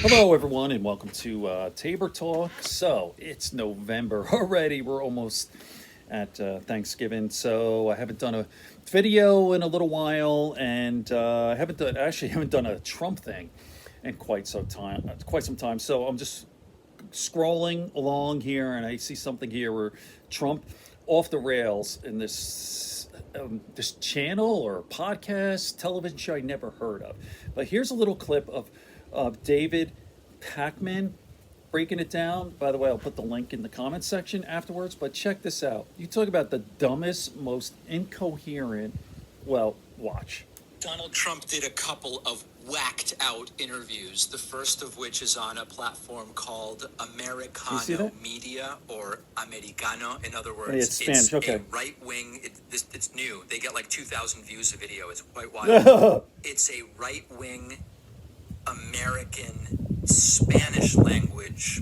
Hello, everyone, and welcome to Tabor Talk. So it's November already. We're almost at Thanksgiving. So I haven't done a video in a little while, and I haven't done a Trump thing in quite some time. So I'm just scrolling along here, and I see something here where Trump off the rails in this channel or podcast television show I never heard of. But here's a little clip of David Pakman breaking it down. By the way, I'll put the link in the comment section afterwards. But check this out. You talk about the dumbest, most incoherent. Well, watch. Donald Trump did a couple of whacked out interviews, the first of which is on a platform called Americano Media or Americano. In other words, it's Spanish. Okay. A right wing, it's new. They get like 2,000 views a video. It's quite wild. It's a right wing American Spanish language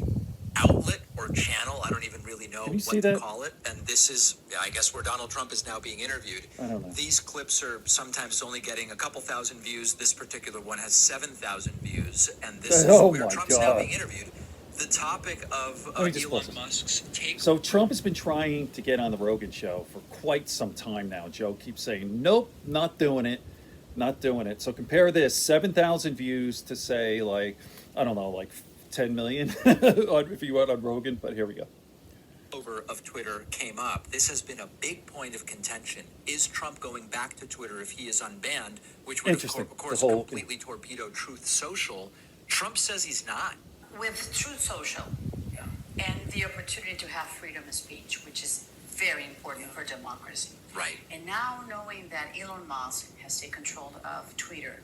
outlet or channel. I don't even really know what to call it. And this is, I guess, where Donald Trump is now being interviewed. I don't know. These clips are sometimes only getting a couple thousand views. This particular one has 7,000 views. And this is where Trump's now being interviewed. The topic of Elon Musk's take. So Trump has been trying to get on the Rogan show for quite some time now. Joe keeps saying, nope, not doing it. Not doing it. So compare this 7,000 views to say, like, I don't know, like 10 million if you went on Rogan, but here we go. Over of Twitter came up. This has been a big point of contention. Is Trump going back to Twitter if he is unbanned, which would, of course, completely torpedo Truth Social? Trump says he's not. With Truth Social and the opportunity to have freedom of speech, which is very important for democracy. Right. And now knowing that Elon Musk has taken control of Twitter,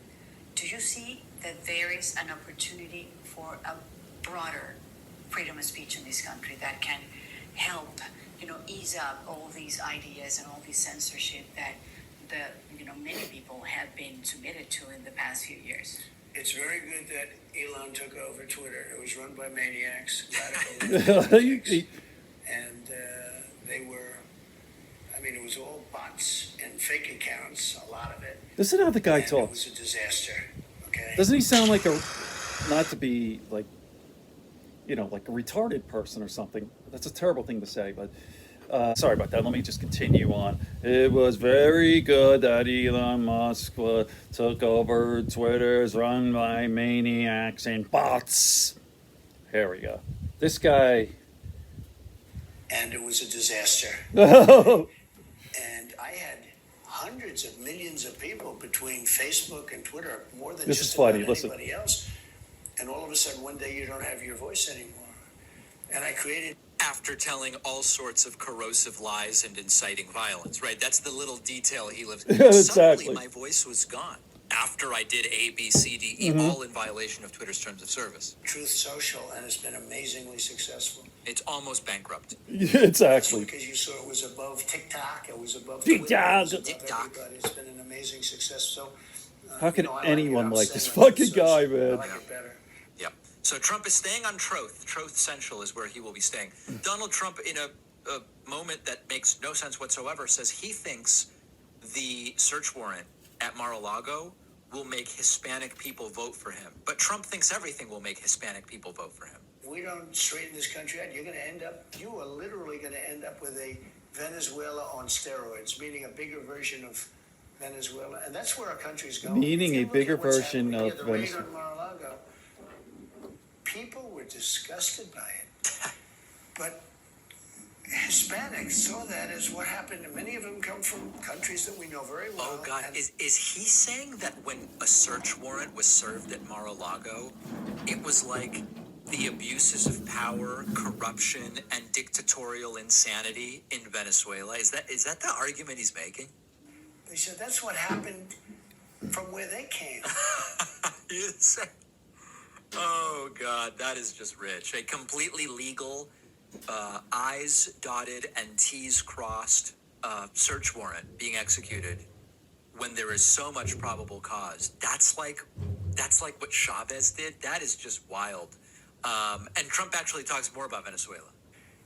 do you see that there is an opportunity for a broader freedom of speech in this country that can help, ease up all these ideas and all this censorship that many people have been submitted to in the past few years? It's very good that Elon took over Twitter. It was run by maniacs, radical lunatics, and they were. It was all bots and fake accounts, a lot of it. Listen how the guy talks. It was a disaster. Okay. Doesn't he sound like not to be like a retarded person or something? That's a terrible thing to say, but sorry about that. Let me just continue on. It was very good that Elon Musk took over Twitter's run by maniacs and bots. Here we go. This guy. And it was a disaster. And I had hundreds of millions of people between Facebook and Twitter, more than this just is funny. about Listen. anybody else. And all of a sudden, one day you don't have your voice anymore. And I created... After telling all sorts of corrosive lies and inciting violence, right? That's the little detail he lives. Exactly. Suddenly my voice was gone. After I did A, B, C, D, E, all in violation of Twitter's terms of service. Truth Social, and it's been amazingly successful. It's almost bankrupt. Exactly. Because you saw it was above TikTok, it was above TikTok. It's been an amazing success. So, how can anyone like this fucking guy, man? I like it better. Yeah. So Trump is staying on Truth. Truth Central is where he will be staying. Donald Trump, in a moment that makes no sense whatsoever, says he thinks the search warrant at Mar-a-Lago will make Hispanic people vote for him. But Trump thinks everything will make Hispanic people vote for him. If we don't straighten this country out, you are literally going to end up with a Venezuela on steroids, meaning a bigger version of Venezuela. And that's where our country's going. Meaning a bigger version of Venezuela. On Mar-a-Lago, people were disgusted by it. But Hispanics saw that as what happened, and many of them come from countries that we know very well. Oh, God. Is he saying that when a search warrant was served at Mar-a-Lago, it was like the abuses of power, corruption, and dictatorial insanity in Venezuela? Is that the argument he's making? They said that's what happened from where they came. Oh, God, that is just rich. A completely legal, I's dotted and T's crossed search warrant being executed when there is so much probable cause. That's like what Chavez did. That is just wild. And Trump actually talks more about Venezuela.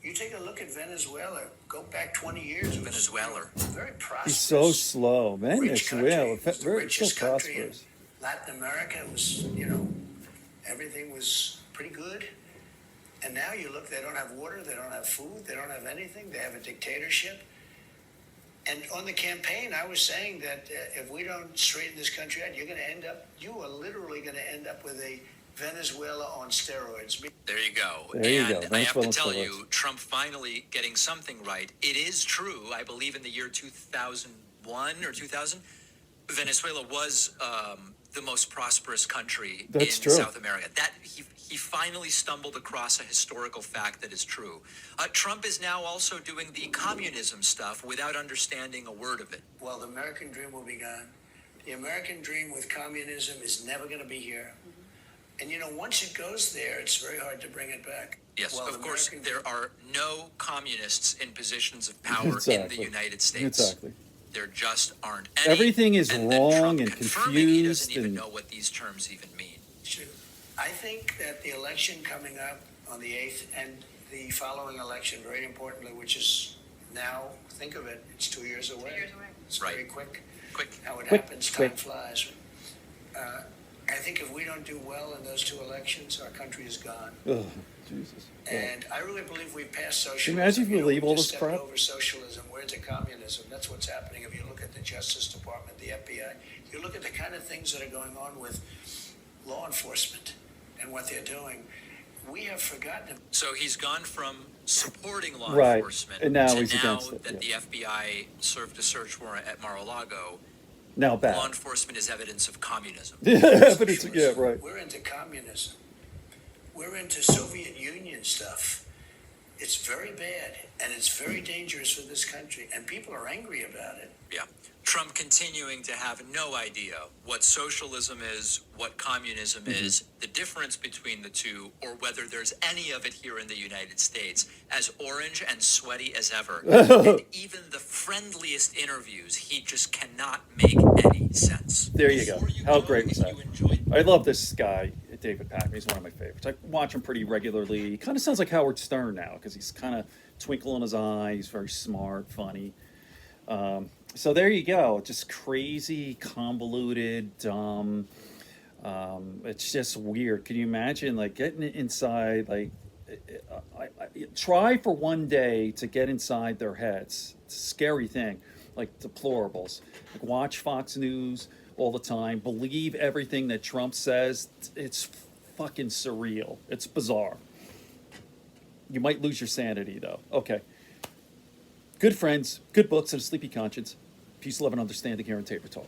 You take a look at Venezuela, go back 20 years. Venezuela. Very prosperous. He's so slow, man. Venezuela, Very so prosperous. Latin America was, everything was pretty good. And now you look, they don't have water, they don't have food, they don't have anything, they have a dictatorship. And on the campaign, I was saying that if we don't straighten this country out, you are literally going to end up with a Venezuela on steroids. There you go. There you go. And I have to Venezuela tell steroids. you, Trump finally getting something right. It is true. I believe in the year 2001 or 2000, Venezuela was the most prosperous country That's in true. South America. That he finally stumbled across a historical fact that is true. Trump is now also doing the communism stuff without understanding a word of it. Well, the American dream will be gone. The American dream with communism is never going to be here. And once it goes there, it's very hard to bring it back. Yes, Well, of course, American there are no communists in positions of power in Exactly. the United States. Exactly. There just aren't any. Everything is and then wrong Trump and confirming he doesn't confused even and- know what these terms even mean. I think that the election coming up on the 8th and the following election, very importantly, which is now, think of it, it's 2 years away. 2 years away. It's Right. very quick. Quick. How it Quick, happens, quick. time flies. I think if we don't do well in those 2 elections, our country is gone. Ugh, Jesus. And I really believe we've passed socialism. Can you imagine if we leave we all just this stepped crap? over socialism. We're into communism. That's what's happening. If you look at the Justice Department, the FBI, you look at the kind of things that are going on with law enforcement and what they're doing. We have forgotten. So he's gone from supporting law Right, enforcement and now to he's now against it, that yeah. the FBI served a search warrant at Mar-a-Lago. Now Law bad. enforcement is evidence of communism. Yeah, but it's, yeah, right. We're into communism. We're into Soviet Union stuff. It's very bad, and it's very dangerous for this country, and people are angry about it. Yeah. Trump continuing to have no idea what socialism is, what communism is, the difference between the two, or whether there's any of it here in the United States, as orange and sweaty as ever. And even the friendliest interviews, he just cannot make any sense. There you go. Before you How go, great was if that? you enjoyed I love this guy, David Pakman. He's one of my favorites. I watch him pretty regularly. He kind of sounds like Howard Stern now because he's kind of twinkle in his eye. He's very smart, funny. So there you go. Just crazy, convoluted, dumb. It's just weird. Can you imagine, like, getting inside, like, I try for one day to get inside their heads. It's a scary thing. Like deplorables. Like, watch Fox News all the time. Believe everything that Trump says. It's fucking surreal. It's bizarre. You might lose your sanity, though. Okay. Good friends, good books, and a sleepy conscience. Peace, love, and understanding here in Tabor Talk.